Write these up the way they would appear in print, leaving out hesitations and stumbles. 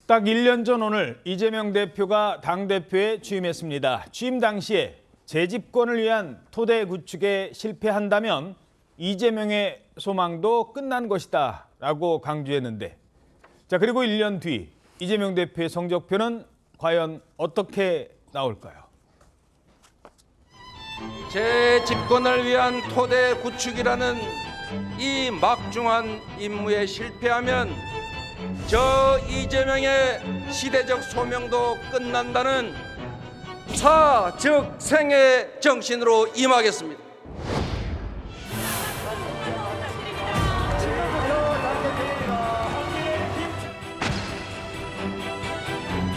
딱 1년 전 오늘 이재명 대표가 당대표에 취임했습니다. 취임 당시에 재집권을 위한 토대 구축에 실패한다면 이재명의 소망도 끝난 것이다 라고 강조했는데, 자, 그리고 1년 뒤 이재명 대표의 성적표는 과연 어떻게 나올까요? 재집권을 위한 토대 구축이라는 이 막중한 임무에 실패하면 저 이재명의 시대적 소명도 끝난다는 사즉생의 정신으로 임하겠습니다.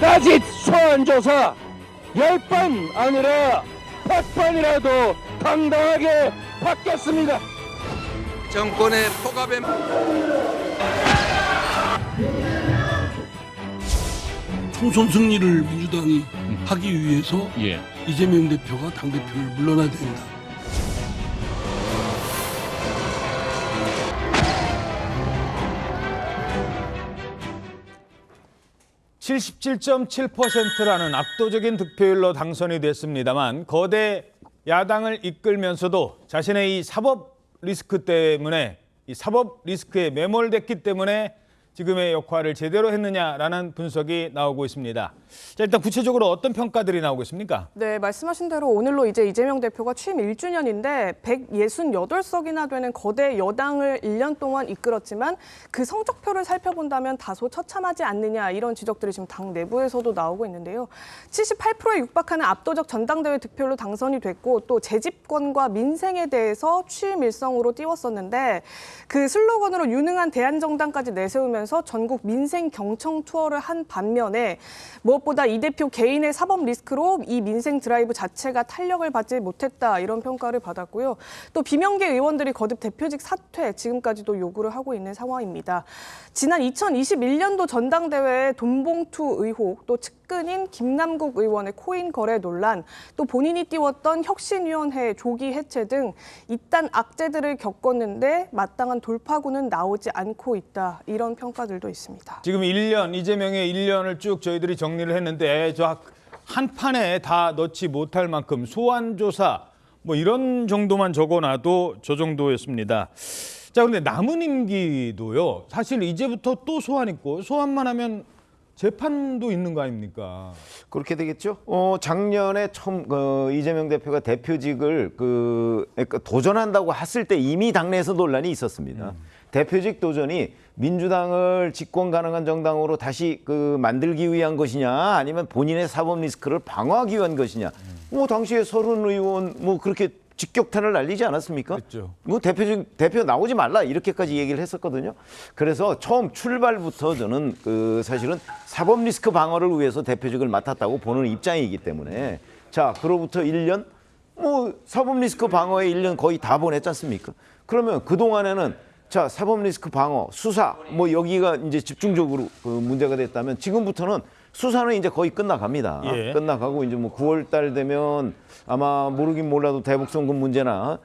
따짓 소환조사 10번 아니라 100번이라도 당당하게 받겠습니다. 정권의 포갑에 총선 승리를 민주당이 하기 위해서 이재명 대표가 당대표를 물러나야 된다. (77.7%) 압도적인 득표율로 당선이 됐습니다만, 거대 야당을 이끌면서도 자신의 이 사법 리스크 때문에, 이 사법 리스크에 매몰됐기 때문에 지금의 역할을 제대로 했느냐라는 분석이 나오고 있습니다. 자, 일단 구체적으로 어떤 평가들이 나오고 있습니까? 네, 말씀하신 대로 오늘로 이제 이재명 대표가 취임 1주년인데 168석이나 되는 거대 여당을 1년 동안 이끌었지만 그 성적표를 살펴본다면 다소 처참하지 않느냐, 이런 지적들이 지금 당 내부에서도 나오고 있는데요. 78%에 육박하는 압도적 전당대회 득표로 당선이 됐고, 또 재집권과 민생에 대해서 취임 일성으로 띄웠었는데, 그 슬로건으로 유능한 대안정당까지 내세우면서 전국 민생 경청 투어를 한 반면에 무엇보다 이 대표 개인의 사법 리스크로 이 민생 드라이브 자체가 탄력을 받지 못했다, 이런 평가를 받았고요. 또 비명계 의원들이 거듭 대표직 사퇴 지금까지도 요구를 하고 있는 상황입니다. 지난 2021년도 전당대회에 돈봉투 의혹, 또 측근인 김남국 의원의 코인 거래 논란, 또 본인이 띄웠던 혁신위원회 조기 해체 등 이딴 악재들을 겪었는데 마땅한 돌파구는 나오지 않고 있다, 이런 평가들도 있습니다. 지금 1년, 이재명의 1년을 쭉 저희들이 정리를 했는데, 저 한 판에 다 넣지 못할 만큼 소환조사 뭐 이런 정도만 적어놔도 저 정도였습니다. 자, 그런데 남은 임기도요, 사실 이제부터 또 소환 있고, 소환만 하면 재판도 있는 거 아닙니까? 그렇게 되겠죠. 작년에 처음 이재명 대표가 대표직을 도전한다고 했을 때 이미 당내에서 논란이 있었습니다. 대표직 도전이 민주당을 집권 가능한 정당으로 다시 만들기 위한 것이냐, 아니면 본인의 사법 리스크를 방어하기 위한 것이냐. 뭐 당시에 서른 의원 뭐 그렇게 직격탄을 날리지 않았습니까? 그렇죠. 뭐 대표 나오지 말라, 이렇게까지 얘기를 했었거든요. 그래서 처음 출발부터 저는 사실은 사법 리스크 방어를 위해서 대표직을 맡았다고 보는 입장이기 때문에, 자, 그로부터 1년 뭐 사법 리스크 방어에 1년 거의 다 보냈지 않습니까? 그러면 그동안에는 자, 사법 리스크 방어, 수사, 뭐 여기가 이제 집중적으로 문제가 됐다면, 지금부터는 수사는 이제 거의 끝나갑니다. 예. 끝나가고 이제 뭐 9월 달 되면 아마 모르긴 몰라도 대북송금 문제나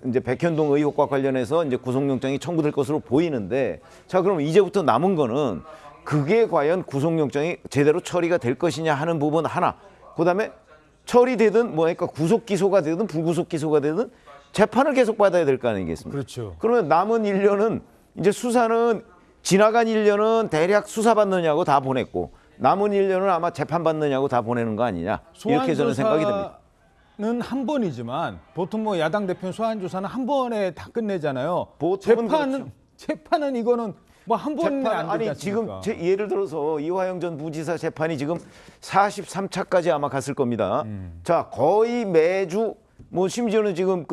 이제 백현동 의혹과 관련해서 이제 구속영장이 청구될 것으로 보이는데, 자, 그럼 이제부터 남은 거는 그게 과연 구속영장이 제대로 처리가 될 것이냐 하는 부분 하나, 그다음에 처리되든 그러니까 구속 기소가 되든 불구속 기소가 되든 재판을 계속 받아야 될 거 아니겠습니까? 그렇죠. 그러면 남은 1년은 이제 수사는, 지나간 1년은 대략 수사받느냐고 다 보냈고, 남은 1년은 아마 재판받느냐고 다 보내는 거 아니냐, 이렇게 저는 생각이 듭니다. 소환조사는 한 번이지만 보통 뭐 야당 대표 소환조사는 한 번에 다 끝내잖아요. 보통은 재판은 이거는 뭐 한 번에 안 되지 않습니까? 지금 예를 들어서 이화영 전 부지사 재판이 지금 43차까지 아마 갔을 겁니다. 자, 거의 매주 뭐 심지어는 지금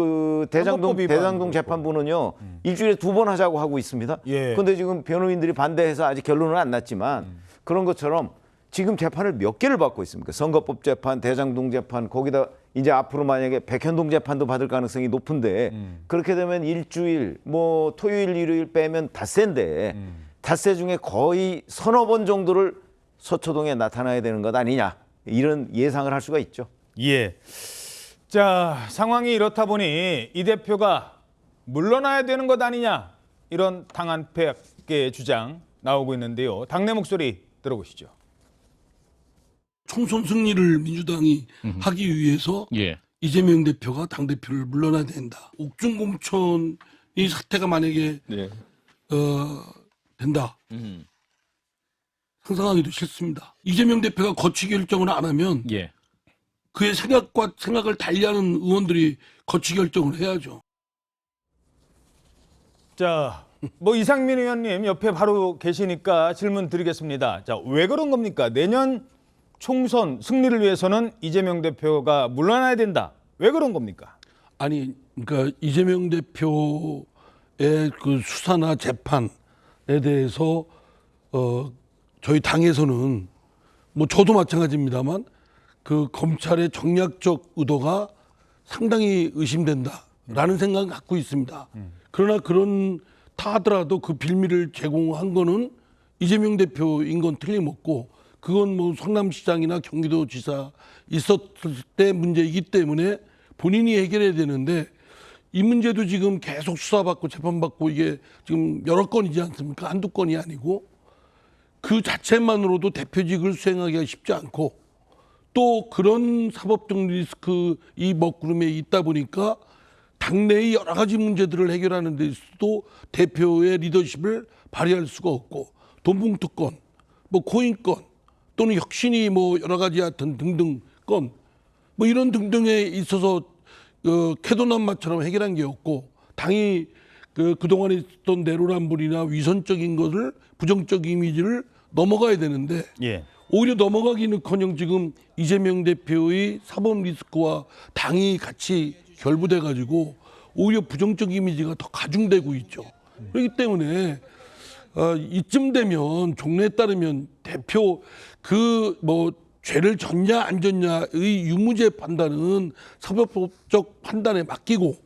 대장동 재판부는요, 일주일에 2번 하자고 하고 있습니다. 예. 그런데 지금 변호인들이 반대해서 아직 결론은 안 났지만, 그런 것처럼 지금 재판을 몇 개를 받고 있습니까? 선거법 재판, 대장동 재판, 거기다 이제 앞으로 만약에 백현동 재판도 받을 가능성이 높은데, 그렇게 되면 일주일, 뭐 토요일, 일요일 빼면 닷새인데, 닷새 중에 거의 서너 번 정도를 서초동에 나타나야 되는 것 아니냐, 이런 예상을 할 수가 있죠. 예. 자, 상황이 이렇다 보니 이 대표가 물러나야 되는 것 아니냐, 이런 당 한패의 주장 나오고 있는데요. 당내 목소리 들어보시죠. 총선 승리를 민주당이 하기 위해서 예. 이재명 대표가 당대표를 물러나야 된다. 옥중공천이 사태가 만약에 네. 된다. 상상하기도 싫습니다. 이재명 대표가 거취 결정을 안 하면 예. 그의 생각과 생각을 달리하는 의원들이 거취 결정을 해야죠. 자, 뭐 이상민 의원님 옆에 바로 계시니까 질문 드리겠습니다. 자, 왜 그런 겁니까? 내년 총선 승리를 위해서는 이재명 대표가 물러나야 된다. 왜 그런 겁니까? 아니, 그러니까 이재명 대표의 그 수사나 재판에 대해서 저희 당에서는 뭐 저도 마찬가지입니다만 그 검찰의 정략적 의도가 상당히 의심된다라는 생각을 갖고 있습니다. 그러나 그런다 하더라도 그 빌미를 제공한 거는 이재명 대표인 건 틀림없고 그건 뭐 성남시장이나 경기도지사 있었을 때 문제이기 때문에 본인이 해결해야 되는데 이 문제도 지금 계속 수사받고 재판받고 이게 지금 여러 건이지 않습니까? 한두 건이 아니고 그 자체만으로도 대표직을 수행하기가 쉽지 않고 또 그런 사법적 리스크 이 먹구름에 있다 보니까 당내의 여러 가지 문제들을 해결하는 데 있어도 대표의 리더십을 발휘할 수가 없고 돈봉투건, 뭐 코인건 또는 혁신이 뭐 여러 가지 하여튼 등등 건 뭐 이런 등등에 있어서 캐도남마처럼 해결한 게 없고 당이 그동안에 있었던 내로남불이나 위선적인 것을 부정적 이미지를 넘어가야 되는데 예. 오히려 넘어가기는커녕 지금 이재명 대표의 사법 리스크와 당이 같이 결부돼 가지고 오히려 부정적 이미지가 더 가중되고 있죠. 그렇기 때문에 이쯤 되면 종래에 따르면 대표 그 뭐 죄를 졌냐 안 졌냐의 유무죄 판단은 사법적 판단에 맡기고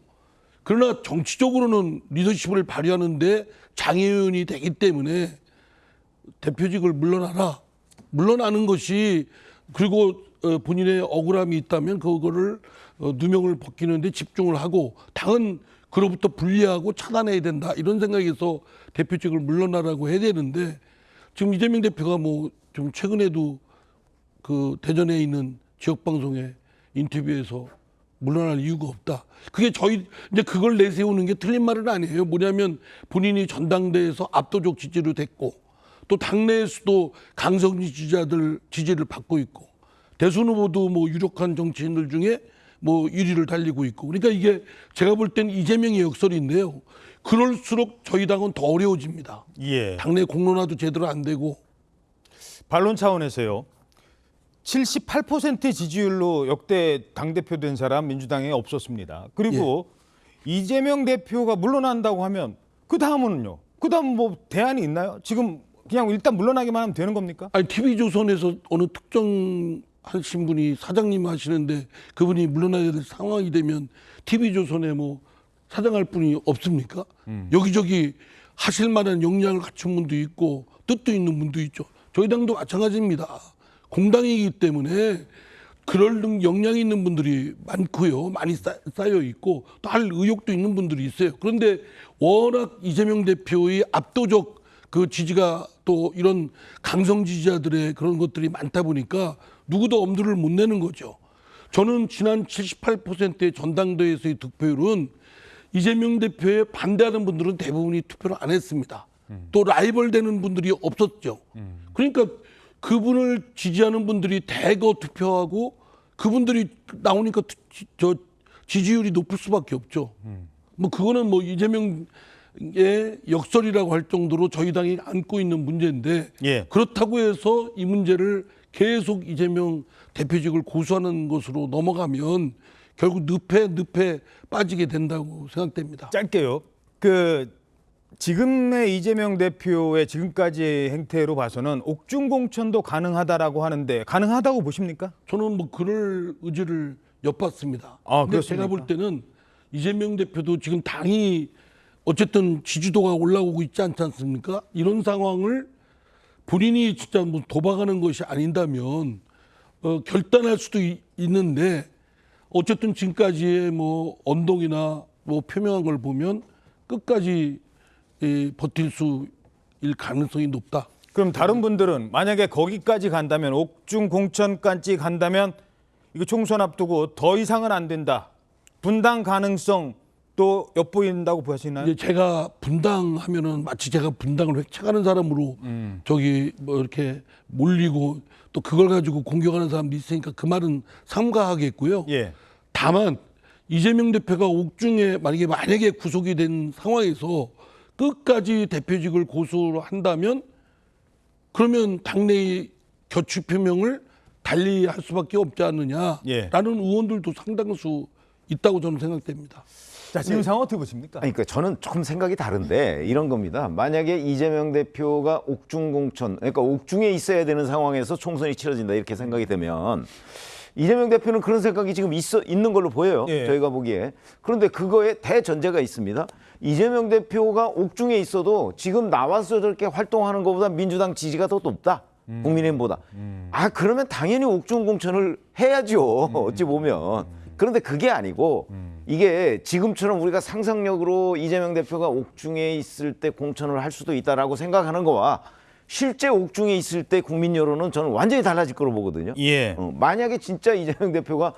그러나 정치적으로는 리더십을 발휘하는데 장애요인이 되기 때문에 대표직을 물러나는 것이 그리고 본인의 억울함이 있다면 그거를 누명을 벗기는데 집중을 하고 당은 그로부터 분리하고 차단해야 된다 이런 생각에서 대표직을 물러나라고 해야 되는데 지금 이재명 대표가 뭐 좀 최근에도 그 대전에 있는 지역 방송에 인터뷰에서 물러날 이유가 없다. 그게 저희 이제 그걸 내세우는 게 틀린 말은 아니에요. 뭐냐면 본인이 전당대회에서 압도적 지지로 됐고 또 당내에서도 강성지 지지자들 지지를 받고 있고 대선 후보도 뭐 유력한 정치인들 중에 뭐 1위를 달리고 있고 그러니까 이게 제가 볼 때는 이재명의 역설인데요. 그럴수록 저희 당은 더 어려워집니다. 예. 당내 공론화도 제대로 안 되고 반론 차원에서요. 78%의 지지율로 역대 당대표 된 사람 민주당에 없었습니다. 그리고 이재명 대표가 물러난다고 하면 그 다음은요? 그 다음 뭐 대안이 있나요? 지금 그냥 일단 물러나기만 하면 되는 겁니까? 아니 TV조선에서 어느 특정 하신 분이 사장님 하시는데 그분이 물러나야 될 상황이 되면 TV조선에 뭐 사장할 분이 없습니까? 여기저기 하실 만한 역량을 갖춘 분도 있고 뜻도 있는 분도 있죠. 저희 당도 마찬가지입니다. 공당이기 때문에 그럴 역량이 있는 분들이 많고요. 많이 쌓여 있고 또 할 의욕도 있는 분들이 있어요. 그런데 워낙 이재명 대표의 압도적 그 지지가 또 이런 강성 지지자들의 그런 것들이 많다 보니까 누구도 엄두를 못 내는 거죠. 저는 지난 78%의 전당대회에서의 득표율은 이재명 대표에 반대하는 분들은 대부분이 투표를 안 했습니다. 또 라이벌 되는 분들이 없었죠. 그러니까 그분을 지지하는 분들이 대거 투표하고 그분들이 나오니까 저 지지율이 높을 수밖에 없죠. 뭐 그거는 뭐 이재명의 역설이라고 할 정도로 저희 당이 안고 있는 문제인데 예. 그렇다고 해서 이 문제를 계속 이재명 대표직을 고수하는 것으로 넘어가면 결국 늪에 빠지게 된다고 생각됩니다. 짧게요. 지금의 이재명 대표의 지금까지의 행태로 봐서는 옥중공천도 가능하다라고 하는데 가능하다고 보십니까? 저는 뭐 그럴 의지를 엿봤습니다. 아, 근데 그렇습니까? 제가 볼 때는 이재명 대표도 지금 당이 어쨌든 지지도가 올라오고 있지 않지 않습니까? 이런 상황을 본인이 진짜 뭐 도박하는 것이 아닌다면 결단할 수도 있는데 어쨌든 지금까지의 뭐 언동이나 뭐 표명한 걸 보면 끝까지 버틸 수일 가능성이 높다. 그럼 다른 분들은 만약에 거기까지 간다면 옥중 공천까지 간다면 이거 총선 앞두고 더 이상은 안 된다. 분당 가능성 또 엿보인다고 보시나요? 이제 제가 분당하면은 마치 제가 분당을 획책하는 사람으로 저기 뭐 이렇게 몰리고 또 그걸 가지고 공격하는 사람도 있으니까 그 말은 삼가하겠고요. 예. 다만 이재명 대표가 옥중에 만약에 구속이 된 상황에서 끝까지 대표직을 고수를 한다면 그러면 당내의 겨추 표명을 달리 할 수밖에 없지 않느냐라는 예. 의원들도 상당수 있다고 저는 생각됩니다. 자, 지금 상황 어떻게 보십니까? 아니, 그러니까 저는 조금 생각이 다른데 이런 겁니다. 만약에 이재명 대표가 옥중 공천, 그러니까 옥중에 있어야 되는 상황에서 총선이 치러진다 이렇게 생각이 되면 이재명 대표는 그런 생각이 지금 있는 걸로 보여요. 예. 저희가 보기에. 그런데 그거에 대전제가 있습니다. 이재명 대표가 옥중에 있어도 지금 나와서 저렇게 활동하는 것보다 민주당 지지가 더 높다. 국민의힘보다. 아, 그러면 당연히 옥중 공천을 해야죠. 어찌 보면. 그런데 그게 아니고 이게 지금처럼 우리가 상상력으로 이재명 대표가 옥중에 있을 때 공천을 할 수도 있다라고 생각하는 거와 실제 옥중에 있을 때 국민 여론은 저는 완전히 달라질 거로 보거든요. 예. 만약에 진짜 이재명 대표가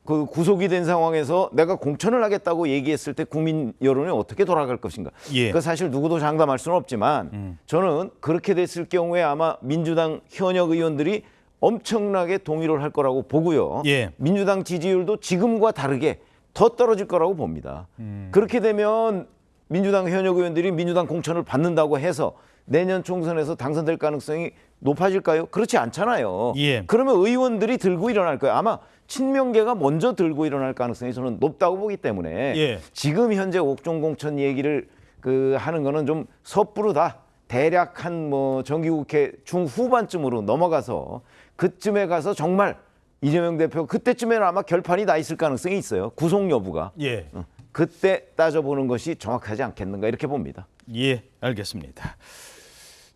그 구속이 된 상황에서 내가 공천을 하겠다고 얘기했을 때 국민 여론이 어떻게 돌아갈 것인가. 예. 그 사실 누구도 장담할 수는 없지만 저는 그렇게 됐을 경우에 아마 민주당 현역 의원들이 엄청나게 동의를 할 거라고 보고요. 예. 민주당 지지율도 지금과 다르게 더 떨어질 거라고 봅니다. 그렇게 되면 민주당 현역 의원들이 민주당 공천을 받는다고 해서 내년 총선에서 당선될 가능성이 높아질까요? 그렇지 않잖아요. 예. 그러면 의원들이 들고 일어날 거예요. 아마 친명계가 먼저 들고 일어날 가능성이 저는 높다고 보기 때문에 예. 지금 현재 옥중 공천 얘기를 하는 거는 좀 섣부르다. 대략 한 뭐 정기국회 중후반쯤으로 넘어가서 그쯤에 가서 정말 이재명 대표 그때쯤에는 아마 결판이 나 있을 가능성이 있어요. 구속 여부가. 예. 그때 따져보는 것이 정확하지 않겠는가 이렇게 봅니다. 예, 알겠습니다.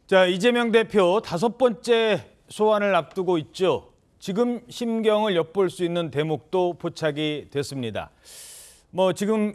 자, 이재명 대표 5번째 소환을 앞두고 있죠. 지금 심경을 엿볼 수 있는 대목도 포착이 됐습니다. 뭐 지금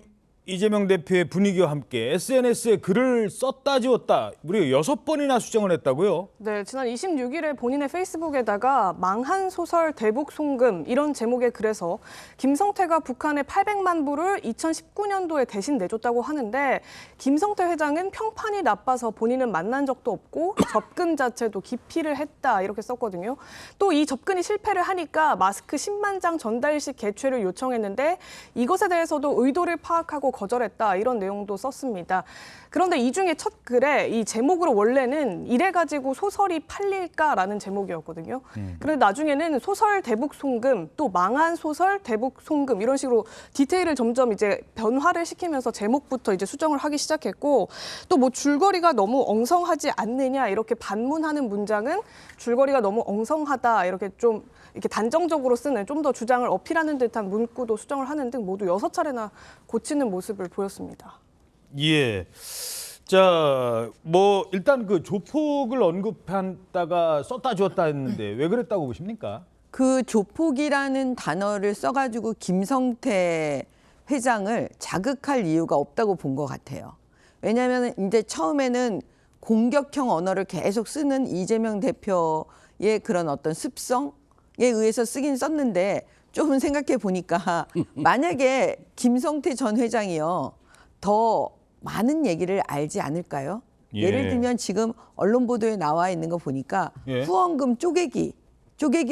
이재명 대표의 분위기와 함께 SNS에 글을 썼다 지웠다 무려 6번이나 수정을 했다고요? 네, 지난 26일에 본인의 페이스북에다가 망한 소설 대북 송금 이런 제목의 글에서 김성태가 북한에 800만 불을 2019년도에 대신 내줬다고 하는데 김성태 회장은 평판이 나빠서 본인은 만난 적도 없고 접근 자체도 기피를 했다 이렇게 썼거든요. 또 이 접근이 실패를 하니까 마스크 10만 장 전달식 개최를 요청했는데 이것에 대해서도 의도를 파악하고 거절했다 이런 내용도 썼습니다. 그런데 이 중에 첫 글에 이 제목으로 원래는 이래가지고 소설이 팔릴까라는 제목이었거든요. 그런데 나중에는 소설 대북 송금 또 망한 소설 대북 송금 이런 식으로 디테일을 점점 이제 변화를 시키면서 제목부터 이제 수정을 하기 시작했고 또 뭐 줄거리가 너무 엉성하지 않느냐 이렇게 반문하는 문장은 줄거리가 너무 엉성하다 이렇게 좀 이렇게 단정적으로 쓰는 좀 더 주장을 어필하는 듯한 문구도 수정을 하는 등 모두 6차례나 고치는 모습을 보였습니다. 예. 자, 뭐 일단 그 조폭을 언급했다가 썼다 지웠다 했는데 왜 그랬다고 보십니까? 그 조폭이라는 단어를 써가지고 김성태 회장을 자극할 이유가 없다고 본 것 같아요. 왜냐하면 이제 처음에는 공격형 언어를 계속 쓰는 이재명 대표의 그런 어떤 습성에 의해서 쓰긴 썼는데 좀 생각해 보니까 만약에 김성태 전 회장이요 더 많은 얘기를 알지 않을까요? 예. 예를 들면 지금 언론 보도에 나와 있는 거 보니까 예. 후원금 쪼개기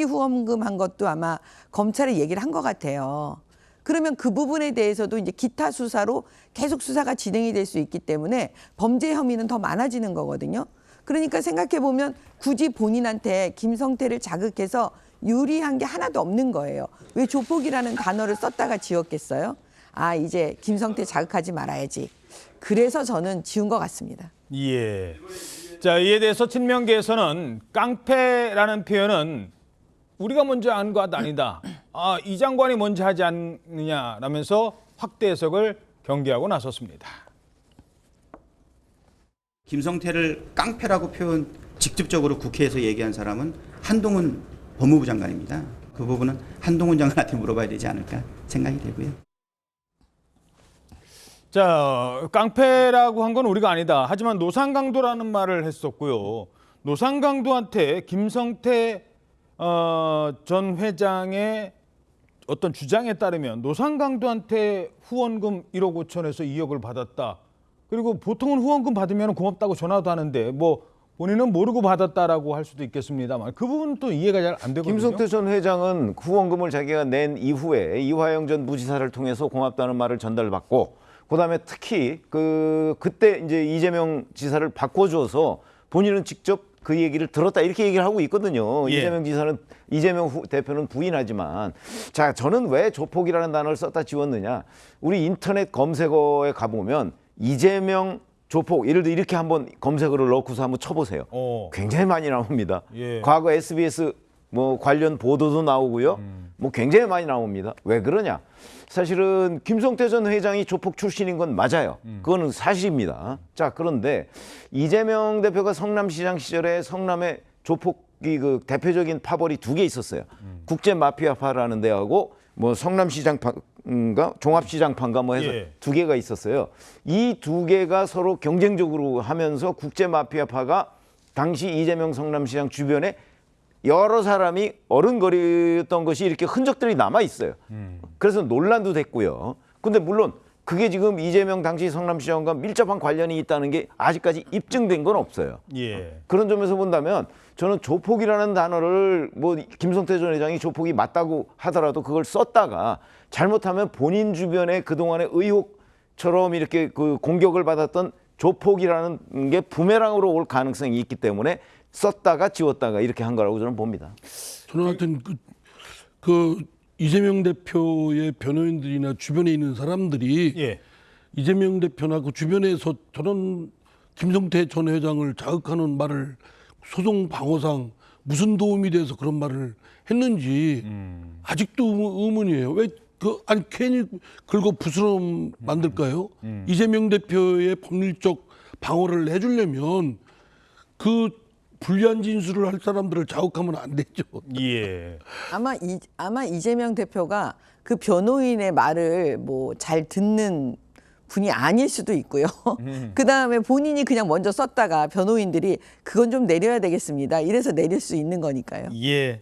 후원금 한 것도 아마 검찰에 얘기를 한 것 같아요. 그러면 그 부분에 대해서도 이제 기타 수사로 계속 수사가 진행이 될 수 있기 때문에 범죄 혐의는 더 많아지는 거거든요. 그러니까 생각해 보면 굳이 본인한테 김성태를 자극해서 유리한 게 하나도 없는 거예요. 왜 조폭이라는 단어를 썼다가 지웠겠어요? 아, 이제 김성태 자극하지 말아야지. 그래서 저는 지운 것 같습니다. 예. 자, 이에 대해서 친명계에서는 깡패라는 표현은 우리가 먼저 한 것 아니다. 아, 이 장관이 먼저 하지 않느냐라면서 확대 해석을 경계하고 나섰습니다. 김성태를 깡패라고 직접적으로 국회에서 얘기한 사람은 한동훈 법무부 장관입니다. 그 부분은 한동훈 장관한테 물어봐야 되지 않을까 생각이 되고요. 자, 깡패라고 한 건 우리가 아니다. 하지만 노상강도라는 말을 했었고요. 노상강도한테 김성태 전 회장의 어떤 주장에 따르면 노상강도한테 후원금 1억 5천에서 2억을 받았다. 그리고 보통은 후원금 받으면 고맙다고 전화도 하는데 뭐 본인은 모르고 받았다라고 할 수도 있겠습니다만 그 부분은 또 이해가 잘 안 되거든요. 김성태 전 회장은 후원금을 자기가 낸 이후에 이화영 전 부지사를 통해서 고맙다는 말을 전달받고 그다음에 특히 그때 이제 이재명 지사를 바꿔줘서 본인은 직접 그 얘기를 들었다 이렇게 얘기를 하고 있거든요. 예. 이재명 대표는 부인하지만 자 저는 왜 조폭이라는 단어를 썼다 지웠느냐. 우리 인터넷 검색어에 가보면 이재명 조폭 예를 들어 이렇게 한번 검색어를 넣고서 한번 쳐보세요. 굉장히 많이 나옵니다. 예. 과거 SBS 뭐 관련 보도도 나오고요. 뭐 굉장히 많이 나옵니다. 왜 그러냐? 사실은 김성태 전 회장이 조폭 출신인 건 맞아요. 그거는 사실입니다. 자 그런데 이재명 대표가 성남시장 시절에 성남에 조폭이 그 대표적인 파벌이 2개 있었어요. 국제 마피아파라는 데하고 뭐 성남시장파인가 종합시장파인가 뭐 해서 예. 2개가 있었어요. 이 2개가 서로 경쟁적으로 하면서 국제 마피아파가 당시 이재명 성남시장 주변에 여러 사람이 어른거렸던 것이 이렇게 흔적들이 남아 있어요. 그래서 논란도 됐고요. 근데 물론 그게 지금 이재명 당시 성남시장과 밀접한 관련이 있다는 게 아직까지 입증된 건 없어요. 예. 그런 점에서 본다면 저는 조폭이라는 단어를 뭐 김성태 전 회장이 조폭이 맞다고 하더라도 그걸 썼다가 잘못하면 본인 주변에 그동안의 의혹처럼 이렇게 그 공격을 받았던 조폭이라는 게 부메랑으로 올 가능성이 있기 때문에 썼다가 지웠다가 이렇게 한 거라고 저는 봅니다. 저는 하여튼 그 이재명 대표의 변호인들이나 주변에 있는 사람들이 예. 이재명 대표나 그 주변에서 저런 김성태 전 회장을 자극하는 말을 소송 방어상 무슨 도움이 돼서 그런 말을 했는지 아직도 의문이에요. 왜 아니 괜히 긁어 부스럼 만들까요? 이재명 대표의 법률적 방어를 해주려면 그 불리한 진술을 할 사람들을 자극하면 안 되죠. 예. 아마 이재명 대표가 그 변호인의 말을 뭐 잘 듣는 분이 아닐 수도 있고요. 그 다음에 본인이 그냥 먼저 썼다가 변호인들이 그건 좀 내려야 되겠습니다. 이래서 내릴 수 있는 거니까요. 예.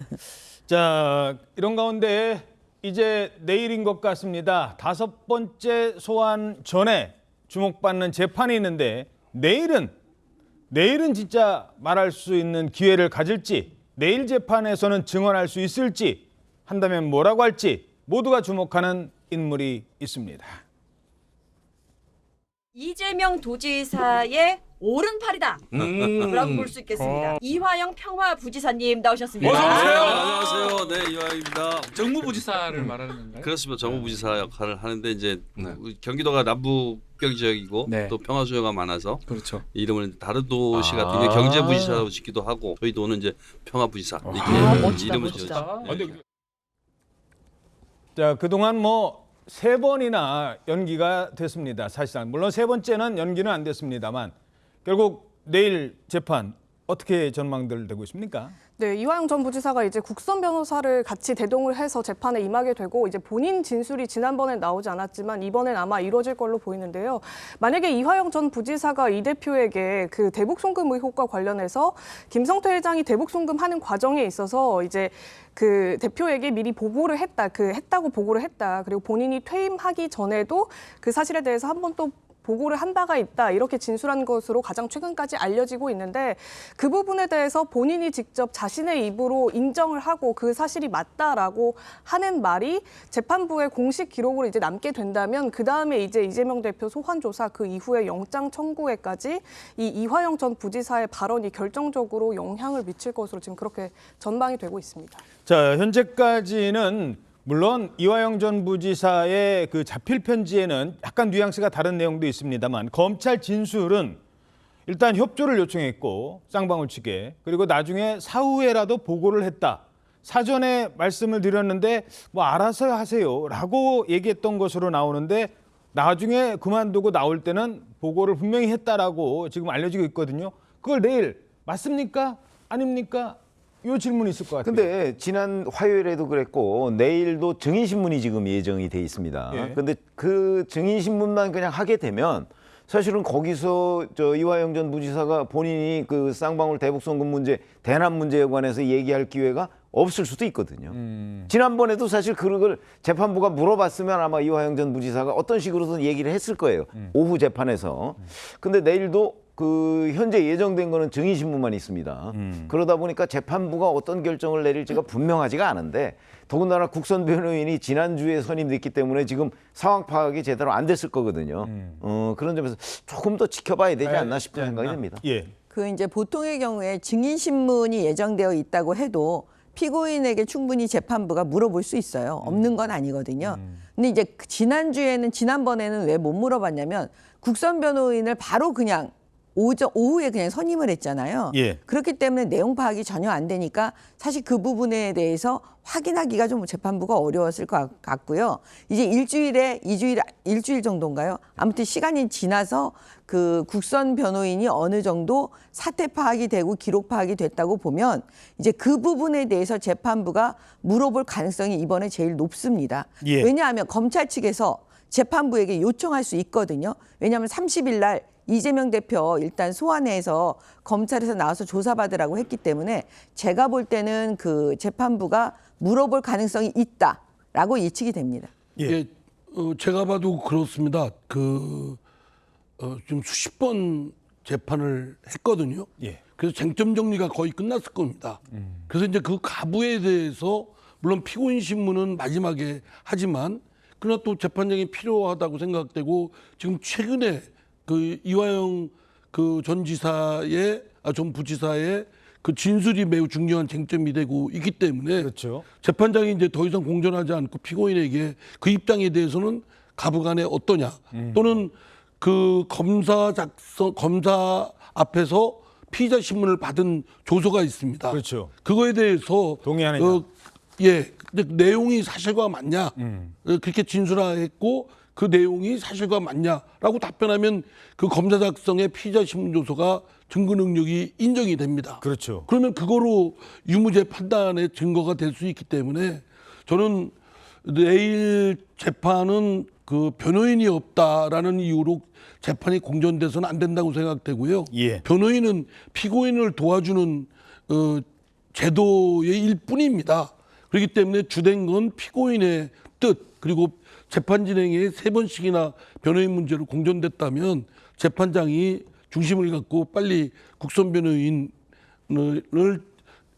자, 이런 가운데 이제 내일인 것 같습니다. 5번째 소환 전에 주목받는 재판이 있는데 내일은 진짜 말할 수 있는 기회를 가질지, 내일 재판에서는 증언할 수 있을지, 한다면 뭐라고 할지 모두가 주목하는 인물이 있습니다. 이재명 도지사의 오른팔이다 라고 볼 수 있겠습니다. 이화영 평화부지사님 나오셨습니다. 어서 오세요. 안녕하세요. 네, 이화영입니다. 정무부지사를 말하는 건가요? 그렇습니다. 정무부지사 역할을 하는데 이제 경기도가 남북경 지역이고 네. 또 평화수요가 많아서 그렇죠. 이름을 다른 도시 같은 경우 경제부지사로 짓기도 하고 저희 도는 이제 평화부지사 이렇게 멋지다, 이름을 멋지다. 지었죠. 자, 그동안 뭐 3번이나 연기가 됐습니다. 사실상 물론 3번째는 연기는 안 됐습니다만 결국 내일 재판 어떻게 전망들 되고 있습니까? 네, 이화영 전 부지사가 이제 국선 변호사를 같이 대동을 해서 재판에 임하게 되고 이제 본인 진술이 지난번에 나오지 않았지만 이번엔 아마 이루어질 걸로 보이는데요. 만약에 이화영 전 부지사가 이 대표에게 그 대북 송금 의혹과 관련해서 김성태 회장이 대북 송금하는 과정에 있어서 이제 그 대표에게 미리 보고를 했다, 했다고 보고를 했다. 그리고 본인이 퇴임하기 전에도 그 사실에 대해서 한 번 또 보고를 한 바가 있다 이렇게 진술한 것으로 가장 최근까지 알려지고 있는데 그 부분에 대해서 본인이 직접 자신의 입으로 인정을 하고 그 사실이 맞다라고 하는 말이 재판부의 공식 기록으로 이제 남게 된다면 그 다음에 이제 이재명 대표 소환 조사 그 이후에 영장 청구에까지 이 이화영 전 부지사의 발언이 결정적으로 영향을 미칠 것으로 지금 그렇게 전망이 되고 있습니다. 자, 현재까지는 물론 이화영 전 부지사의 그 자필 편지에는 약간 뉘앙스가 다른 내용도 있습니다만 검찰 진술은 일단 협조를 요청했고 쌍방울 측에 그리고 나중에 사후에라도 보고를 했다. 사전에 말씀을 드렸는데 뭐 알아서 하세요라고 얘기했던 것으로 나오는데 나중에 그만두고 나올 때는 보고를 분명히 했다라고 지금 알려지고 있거든요. 그걸 내일 맞습니까? 아닙니까? 이 질문이 있을 것 같아요. 근데 지난 화요일에도 그랬고 내일도 증인신문이 지금 예정이 돼 있습니다. 예. 근데 그 증인신문만 그냥 하게 되면 사실은 거기서 이화영 전 부지사가 본인이 그 쌍방울 대북송금 문제, 대남 문제에 관해서 얘기할 기회가 없을 수도 있거든요. 지난번에도 사실 그걸 재판부가 물어봤으면 아마 이화영 전 부지사가 어떤 식으로든 얘기를 했을 거예요. 오후 재판에서. 근데 내일도 그 현재 예정된 거는 증인신문만 있습니다. 그러다 보니까 재판부가 어떤 결정을 내릴지가 분명하지가 않은데, 더군다나 국선 변호인이 지난주에 선임됐기 때문에 지금 상황 파악이 제대로 안 됐을 거거든요. 그런 점에서 조금 더 지켜봐야 되지 않나 싶은 생각이 듭니다. 예. 그 이제 보통의 경우에 증인 신문이 예정되어 있다고 해도 피고인에게 충분히 재판부가 물어볼 수 있어요. 없는 건 아니거든요. 근데 이제 지난번에는 왜 못 물어봤냐면 국선 변호인을 바로 그냥 오후에 그냥 선임을 했잖아요. 예. 그렇기 때문에 내용 파악이 전혀 안 되니까 사실 그 부분에 대해서 확인하기가 좀 재판부가 어려웠을 것 같고요. 이제 일주일 정도인가요? 아무튼 시간이 지나서 그 국선 변호인이 어느 정도 사태 파악이 되고 기록 파악이 됐다고 보면 이제 그 부분에 대해서 재판부가 물어볼 가능성이 이번에 제일 높습니다. 예. 왜냐하면 검찰 측에서 재판부에게 요청할 수 있거든요. 왜냐하면 30일 날 이재명 대표 일단 소환해서 검찰에서 나와서 조사받으라고 했기 때문에 제가 볼 때는 그 재판부가 물어볼 가능성이 있다라고 예측이 됩니다. 예, 제가 봐도 그렇습니다. 좀 수십 번 재판을 했거든요. 예. 그래서 쟁점 정리가 거의 끝났을 겁니다. 그래서 이제 그 가부에 대해서 물론 피고인 신문은 마지막에 하지만 그러나 또 재판장이 필요하다고 생각되고 지금 최근에 그 이화영 그 전 부지사의 그 진술이 매우 중요한 쟁점이 되고 있기 때문에 그렇죠. 재판장이 이제 더 이상 공전하지 않고 피고인에게 그 입장에 대해서는 가부간에 어떠냐 또는 그 검사 앞에서 피의자 신문을 받은 조서가 있습니다. 그렇죠. 그거에 대해서 동의하느냐. 근데 내용이 사실과 맞냐 그렇게 진술했고 그 내용이 사실과 맞냐라고 답변하면 그 검사 작성의 피의자 신문 조서가 증거 능력이 인정이 됩니다. 그렇죠. 그러면 그거로 유무죄 판단의 증거가 될 수 있기 때문에 저는 내일 재판은 그 변호인이 없다라는 이유로 재판이 공전돼서는 안 된다고 생각되고요. 예. 변호인은 피고인을 도와주는 제도의 일뿐입니다. 그렇기 때문에 주된 건 피고인의 뜻 그리고 재판 진행에 3번씩이나 변호인 문제로 공전됐다면 재판장이 중심을 갖고 빨리 국선 변호인을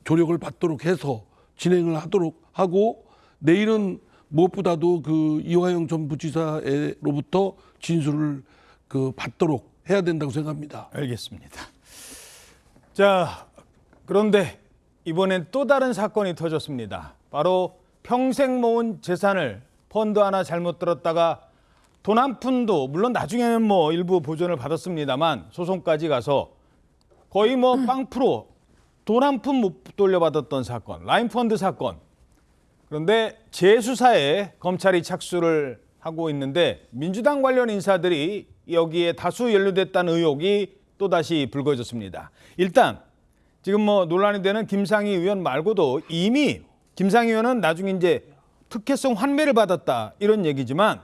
조력을 받도록 해서 진행을 하도록 하고 내일은 무엇보다도 그 이화영 전 부지사로부터 진술을 받도록 해야 된다고 생각합니다. 알겠습니다. 자, 그런데 이번엔 또 다른 사건이 터졌습니다. 바로 평생 모은 재산을 펀드 하나 잘못 들었다가 돈 한 푼도 물론 나중에는 뭐 일부 보전을 받았습니다만 소송까지 가서 거의 뭐 빵프로 돈 한 푼 못 돌려받았던 사건, 라인펀드 사건. 그런데 재수사에 검찰이 착수를 하고 있는데 민주당 관련 인사들이 여기에 다수 연루됐다는 의혹이 또다시 불거졌습니다. 일단 지금 뭐 논란이 되는 김상희 의원 말고도 이미 김상희 의원은 나중에 이제 특혜성 환매를 받았다 이런 얘기지만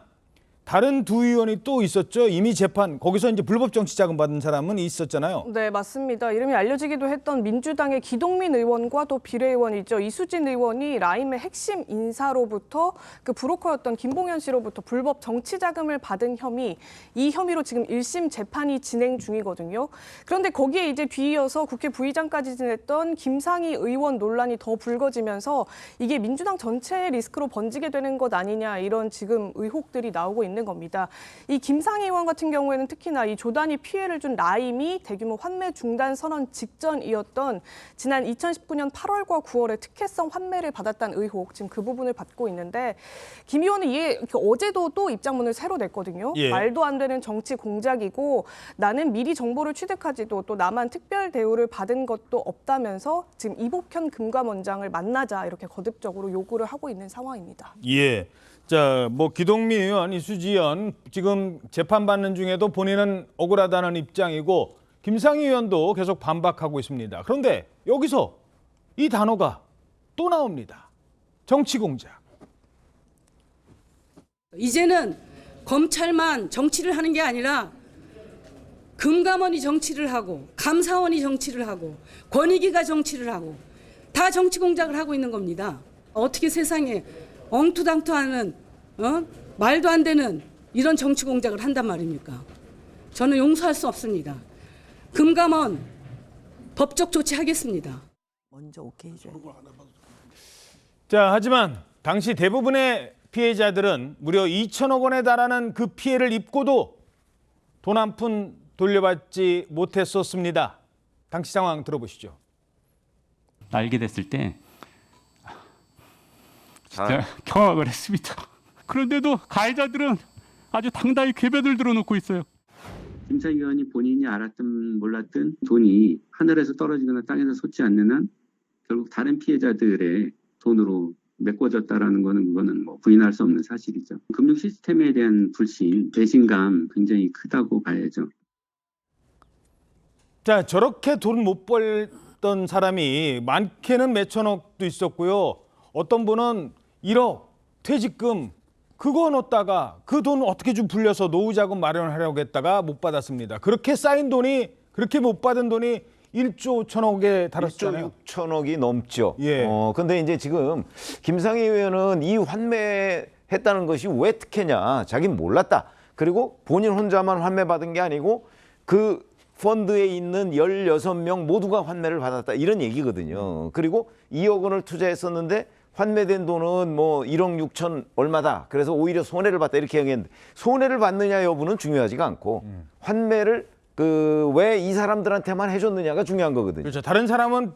다른 두 의원이 또 있었죠. 이미 재판 거기서 이제 불법 정치 자금 받은 사람은 있었잖아요. 네, 맞습니다. 이름이 알려지기도 했던 민주당의 기동민 의원과 또 비례의원이죠. 이수진 의원이 라임의 핵심 인사로부터 그 브로커였던 김봉현 씨로부터 불법 정치 자금을 받은 혐의, 이 혐의로 지금 1심 재판이 진행 중이거든요. 그런데 거기에 이제 뒤이어서 국회 부의장까지 지냈던 김상희 의원 논란이 더 불거지면서 이게 민주당 전체의 리스크로 번지게 되는 것 아니냐 이런 지금 의혹들이 나오고 있는 겁니다. 이 김상희 의원 같은 경우에는 특히나 이 조단위 피해를 준 라임이 대규모 환매 중단 선언 직전이었던 지난 2019년 8월과 9월에 특혜성 환매를 받았다는 의혹, 지금 그 부분을 받고 있는데 김 의원은 이게 어제도 또 입장문을 새로 냈거든요. 예. 말도 안 되는 정치 공작이고 나는 미리 정보를 취득하지도 또 나만 특별 대우를 받은 것도 없다면서 지금 이복현 금감원장을 만나자 이렇게 거듭적으로 요구를 하고 있는 상황입니다. 예. 자, 뭐 기동민 의원, 이수지 의원 지금 재판받는 중에도 본인은 억울하다는 입장이고 김상희 의원도 계속 반박하고 있습니다. 그런데 여기서 이 단어가 또 나옵니다. 정치 공작. 이제는 검찰만 정치를 하는 게 아니라 금감원이 정치를 하고 감사원이 정치를 하고 권익위가 정치를 하고 다 정치 공작을 하고 있는 겁니다. 어떻게 세상에 엉투당투하는 말도 안 되는 이런 정치 공작을 한단 말입니까? 저는 용서할 수 없습니다. 금감원 법적 조치하겠습니다. 먼저 오케이 해줘야 돼. 자, 하지만 당시 대부분의 피해자들은 무려 2천억 원에 달하는 그 피해를 입고도 돈 한 푼 돌려받지 못했었습니다. 당시 상황 들어보시죠. 알게 됐을 때 진짜 경악을 했습니다. 그런데도 가해자들은 아주 당당히 궤변을 들어놓고 있어요. 김상희 의원이 본인이 알았든 몰랐든 돈이 하늘에서 떨어지거나 땅에서 솟지 않는 한 결국 다른 피해자들의 돈으로 메꿔졌다라는 그거는 뭐 부인할 수 없는 사실이죠. 금융 시스템에 대한 불신, 배신감 굉장히 크다고 봐야죠. 자, 저렇게 돈 못 벌던 사람이 많게는 몇천억도 있었고요. 어떤 분은 1억 퇴직금 그거 넣었다가 그 돈 어떻게 좀 불려서 노후자금 마련하려고 했다가 못 받았습니다. 그렇게 쌓인 돈이, 그렇게 못 받은 돈이 1조 5천억에 달했잖아요. 1조 6천억이 넘죠. 예. 근데 이제 지금 김상희 의원은 이 환매했다는 것이 왜 특혜냐. 자기는 몰랐다. 그리고 본인 혼자만 환매받은 게 아니고 그 펀드에 있는 16명 모두가 환매를 받았다. 이런 얘기거든요. 그리고 2억 원을 투자했었는데 환매된 돈은 뭐 1억 6천 얼마다. 그래서 오히려 손해를 봤다. 이렇게 얘기했는데 손해를 받느냐 여부는 중요하지가 않고 환매를 왜 이 사람들한테만 해줬느냐가 중요한 거거든요. 그렇죠. 다른 사람은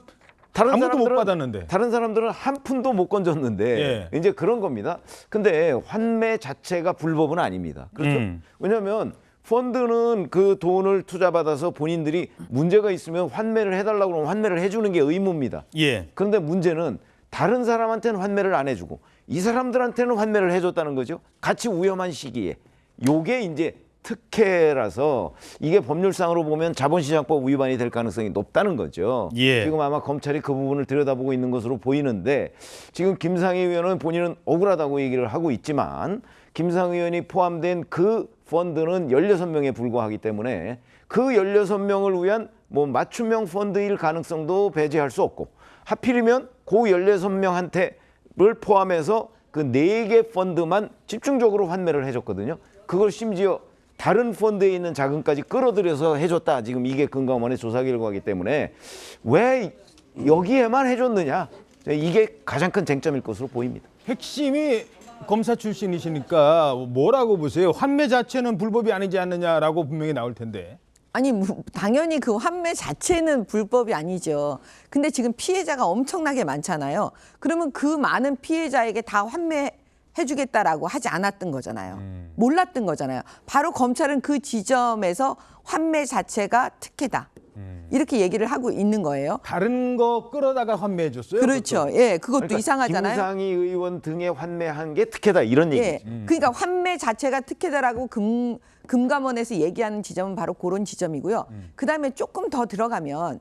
아무도 못 받았는데. 다른 사람들은 한 푼도 못 건졌는데 예. 이제 그런 겁니다. 근데 환매 자체가 불법은 아닙니다. 그렇죠? 왜냐하면 펀드는 그 돈을 투자받아서 본인들이 문제가 있으면 환매를 해달라고 그러면 환매를 해주는 게 의무입니다. 예. 그런데 문제는 다른 사람한테는 환매를 안 해주고 이 사람들한테는 환매를 해줬다는 거죠. 같이 위험한 시기에. 요게 이제 특혜라서 이게 법률상으로 보면 자본시장법 위반이 될 가능성이 높다는 거죠. 예. 지금 아마 검찰이 그 부분을 들여다보고 있는 것으로 보이는데 지금 김상희 의원은 본인은 억울하다고 얘기를 하고 있지만 김상희 의원이 포함된 그 펀드는 16명에 불과하기 때문에 그 16명을 위한 뭐 맞춤형 펀드일 가능성도 배제할 수 없고 하필이면 그 16명한테를 포함해서 그 4개 펀드만 집중적으로 환매를 해줬거든요. 그걸 심지어 다른 펀드에 있는 자금까지 끌어들여서 해줬다. 지금 이게 금감원의 조사 결과이기 때문에 왜 여기에만 해줬느냐. 이게 가장 큰 쟁점일 것으로 보입니다. 핵심이 검사 출신이시니까 뭐라고 보세요? 환매 자체는 불법이 아니지 않느냐라고 분명히 나올 텐데. 아니 당연히 그 환매 자체는 불법이 아니죠. 근데 지금 피해자가 엄청나게 많잖아요. 그러면 그 많은 피해자에게 다 환매해주겠다라고 하지 않았던 거잖아요. 몰랐던 거잖아요. 바로 검찰은 그 지점에서 환매 자체가 특혜다. 이렇게 얘기를 하고 있는 거예요. 다른 거 끌어다가 환매해줬어요? 그렇죠. 그것도? 예, 그것도 그러니까 이상하잖아요. 김상희 의원 등에 환매한 게 특혜다 이런 얘기죠. 그러니까 환매 자체가 특혜다라고 금감원에서 얘기하는 지점은 바로 그런 지점이고요. 그다음에 조금 더 들어가면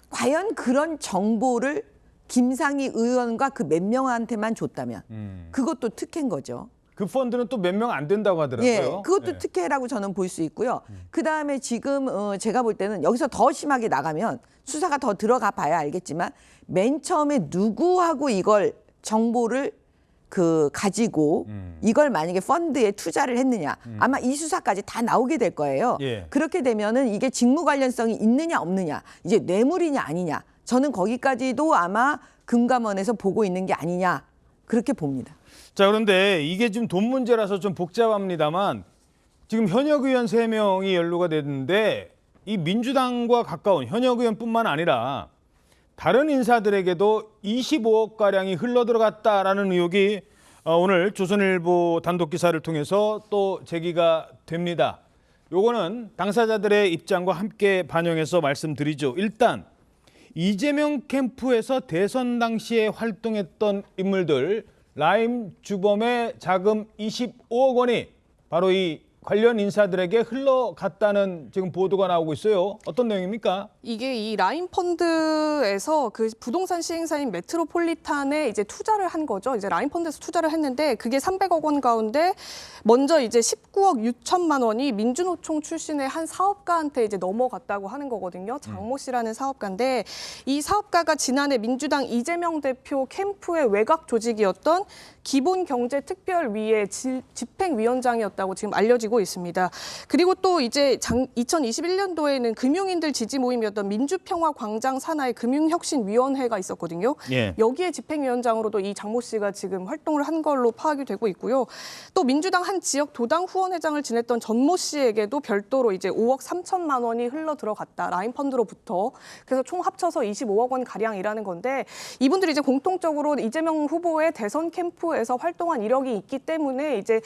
과연 그런 정보를 김상희 의원과 그 몇 명한테만 줬다면 그것도 특혜인 거죠. 그 펀드는 또 몇 명 안 된다고 하더라고요. 예, 그것도 특혜라고 저는 볼 수 있고요. 그다음에 지금 제가 볼 때는 여기서 더 심하게 나가면 수사가 더 들어가 봐야 알겠지만 맨 처음에 누구하고 이걸 정보를 가지고 이걸 만약에 펀드에 투자를 했느냐 아마 이 수사까지 다 나오게 될 거예요. 예. 그렇게 되면은 이게 직무 관련성이 있느냐 없느냐 이제 뇌물이냐 아니냐 저는 거기까지도 아마 금감원에서 보고 있는 게 아니냐 그렇게 봅니다. 자, 그런데 이게 지금 돈 문제라서 좀 복잡합니다만 지금 현역 의원 3명이 연루가 됐는데 이 민주당과 가까운 현역 의원뿐만 아니라 다른 인사들에게도 25억가량이 흘러들어갔다라는 의혹이 오늘 조선일보 단독 기사를 통해서 또 제기가 됩니다. 요거는 당사자들의 입장과 함께 반영해서 말씀드리죠. 일단 이재명 캠프에서 대선 당시에 활동했던 인물들 라임 주범의 자금 25억 원이 바로 이 관련 인사들에게 흘러갔다는 지금 보도가 나오고 있어요. 어떤 내용입니까? 이게 이 라인 펀드에서 그 부동산 시행사인 메트로폴리탄에 이제 투자를 한 거죠. 이제 라인 펀드에서 투자를 했는데 그게 300억 원 가운데 먼저 이제 19억 6천만 원이 민주노총 출신의 한 사업가한테 이제 넘어갔다고 하는 거거든요. 장모 씨라는 사업가인데 이 사업가가 지난해 민주당 이재명 대표 캠프의 외곽 조직이었던 기본경제특별위의 집행위원장이었다고 지금 알려지고 있습니다. 그리고 또 이제 2021년도에는 금융인들 지지 모임이었던 민주평화광장 산하의 금융혁신위원회가 있었거든요. 예. 여기에 집행위원장으로도 이 장모 씨가 지금 활동을 한 걸로 파악이 되고 있고요. 또 민주당 한 지역 도당 후원회장을 지냈던 전모 씨에게도 별도로 이제 5억 3천만 원이 흘러 들어갔다. 라인 펀드로부터. 그래서 총 합쳐서 25억 원 가량이라는 건데 이분들이 이제 공통적으로 이재명 후보의 대선 캠프에서 활동한 이력이 있기 때문에 이제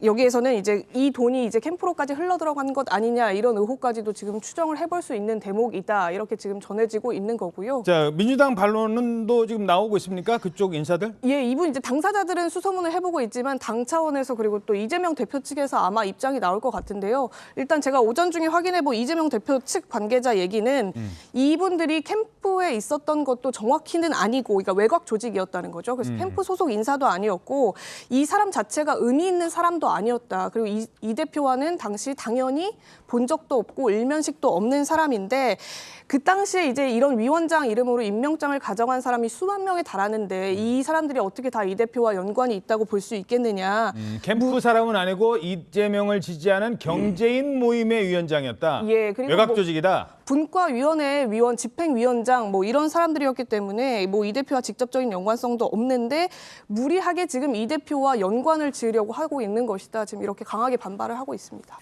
여기에서는 이제 이 돈이 이제 캠프로까지 흘러 들어간 것 아니냐 이런 의혹까지도 지금 추정을 해볼 수 있는 대목이다 이렇게 지금 전해지고 있는 거고요. 자, 민주당 반론도 지금 나오고 있습니까? 그쪽 인사들? 예, 이분 이제 당사자들은 수소문을 해보고 있지만 당 차원에서 그리고 또 이재명 대표 측에서 아마 입장이 나올 것 같은데요. 일단 제가 오전 중에 확인해본 이재명 대표 측 관계자 얘기는 이분들이 캠프에 있었던 것도 정확히는 아니고, 그러니까 외곽 조직이었다는 거죠. 그래서 캠프 소속 인사도 아니었고 이 사람 자체가 의미 있는 사람도 아니었다. 그리고 이 대표와는 당시 당연히 본 적도 없고 일면식도 없는 사람인데 그 당시에 이제 이런 위원장 이름으로 임명장을 가져간 사람이 수만 명에 달하는데 이 사람들이 어떻게 다 이 대표와 연관이 있다고 볼 수 있겠느냐. 캠프 사람은 아니고 이재명을 지지하는 경제인 모임의 위원장이었다. 예, 그리고 외곽 조직이다. 분과위원회 위원, 집행위원장 뭐 이런 사람들이었기 때문에 뭐 이 대표와 직접적인 연관성도 없는데 무리하게 지금 이 대표와 연관을 지으려고 하고 있는 것이다. 지금 이렇게 강하게 반발을 하고 있습니다.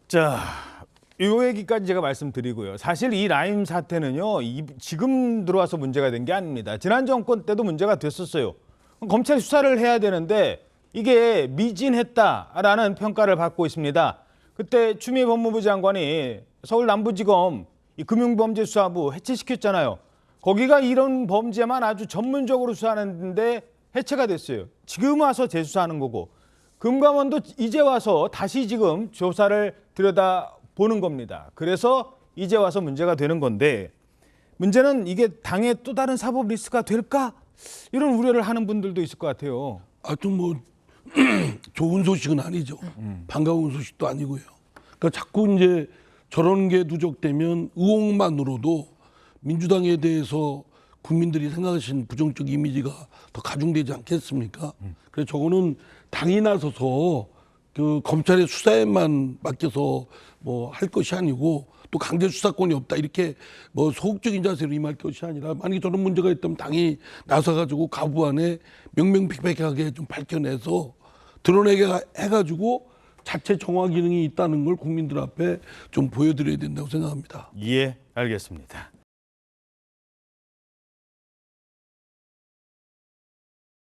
자, 이 얘기까지 제가 말씀드리고요. 사실 이 라임 사태는요, 지금 들어와서 문제가 된 게 아닙니다. 지난 정권 때도 문제가 됐었어요. 검찰이 수사를 해야 되는데 이게 미진했다라는 평가를 받고 있습니다. 그때 추미애 법무부 장관이 서울 남부지검 이 금융범죄수사부 해체시켰잖아요. 거기가 이런 범죄만 아주 전문적으로 수사하는데 해체가 됐어요. 지금 와서 재수사하는 거고 금감원도 이제 와서 다시 지금 조사를 들여다보는 겁니다. 그래서 이제 와서 문제가 되는 건데 문제는 이게 당의 또 다른 사법 리스크가 될까? 이런 우려를 하는 분들도 있을 것 같아요. 하여튼 뭐 좋은 소식은 아니죠. 반가운 소식도 아니고요. 그러니까 자꾸 이제 저런 게 누적되면 의혹만으로도 민주당에 대해서 국민들이 생각하시는 부정적 이미지가 더 가중되지 않겠습니까? 그래서 저거는 당이 나서서 그 검찰의 수사에만 맡겨서 뭐 할 것이 아니고 또 강제 수사권이 없다 이렇게 뭐 소극적인 자세로 임할 것이 아니라 만약에 저런 문제가 있다면 당이 나서가지고 가부안에 명명백백하게 좀 밝혀내서 드러내게 해가지고 자체 정화 기능이 있다는 걸 국민들 앞에 좀 보여드려야 된다고 생각합니다. 예, 알겠습니다.